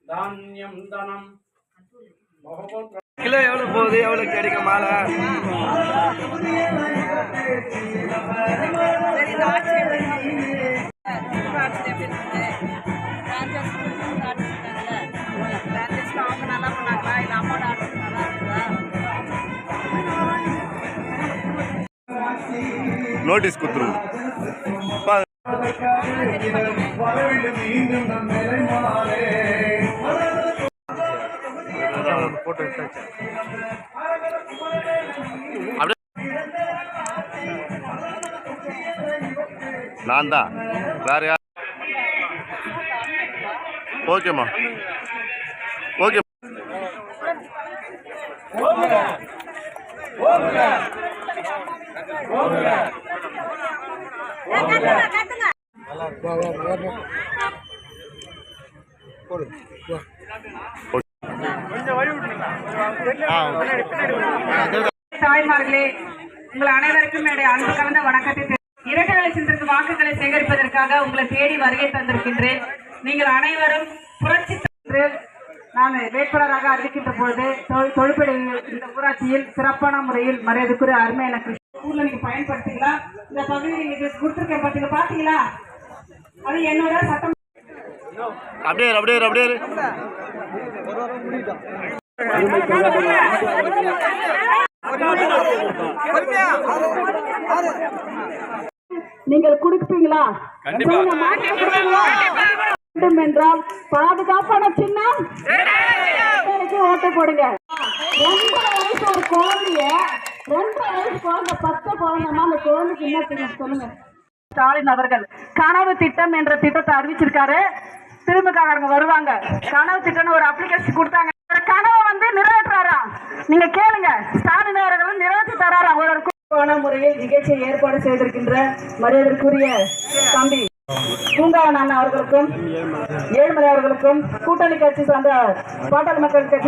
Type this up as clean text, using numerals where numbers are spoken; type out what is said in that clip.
தானியம் தனம் கிலோ எவ்வளவு போகுது, எவ்வளவு கிடைக்கும் மாலை? நோட்டீஸ் கொடுத்துருவோம். போட்டோ எடுத்தாச்சு. நான் தான் வேற யார்? ஓகேம்மா, ஓகே. தாய்மார்களே, உங்கள் அனைவருக்கும் என்னுடைய அன்பு கலந்த வணக்கத்தை. இரட்டை சிந்தற்கு வாக்குகளை சேகரிப்பதற்காக உங்களை தேடி வருகை தந்திருக்கின்றேன். நீங்கள் அனைவரும் புரட்சி நான் வேட்பாளராக அறிவிக்கின்ற பொழுது தொழிற்படை இந்த ஊராட்சியில் சிறப்பான முறையில் மரியாதைக்குரிய அருமையான ஊர்ல நீங்க பயன்படுத்திங்களா? இந்த பகுதியில் நீங்க கொடுத்துருக்கேன் பார்த்தீங்க, பாத்தீங்களா? அது என்னோட சட்டம். அப்படியே அப்படியே அப்படியே நீங்கள் கொடுப்பீங்களா? என்றால் பாதுகாப்பான சின்னம் ஓட்டு போடுங்க. 2 வயசு ஒரு குழந்தைய 2 வயசு குழந்தை 10 குழந்தைமா அந்த குழந்தைக்கு என்ன சொல்லுங்க. ஸ்டாலின் அவர்கள் கனவு திட்டம் என்ற திட்டத்தை அறிவிச்சிருக்காரு. திமுககாரங்க வருவாங்க, கனவு திட்டம்னு ஒரு அப்ளிகேஷன் கொடுத்தாங்க. கனவை வந்து நிறைவேற்றாரா? நீங்க கேளுங்க. ஸ்டாலின் அவர்கள் நிறைவேற்றி தராரா? ஒரு முறையில் நிகழ்ச்சியை ஏற்பாடு செய்திருக்கின்ற மரியாதைக்குரிய தம்பி பூங்காவன் அவர்களுக்கும், ஏழுமலை அவர்களுக்கும், கூட்டணி கட்சி சார்ந்த பாட்டாளி மக்கள் கட்சி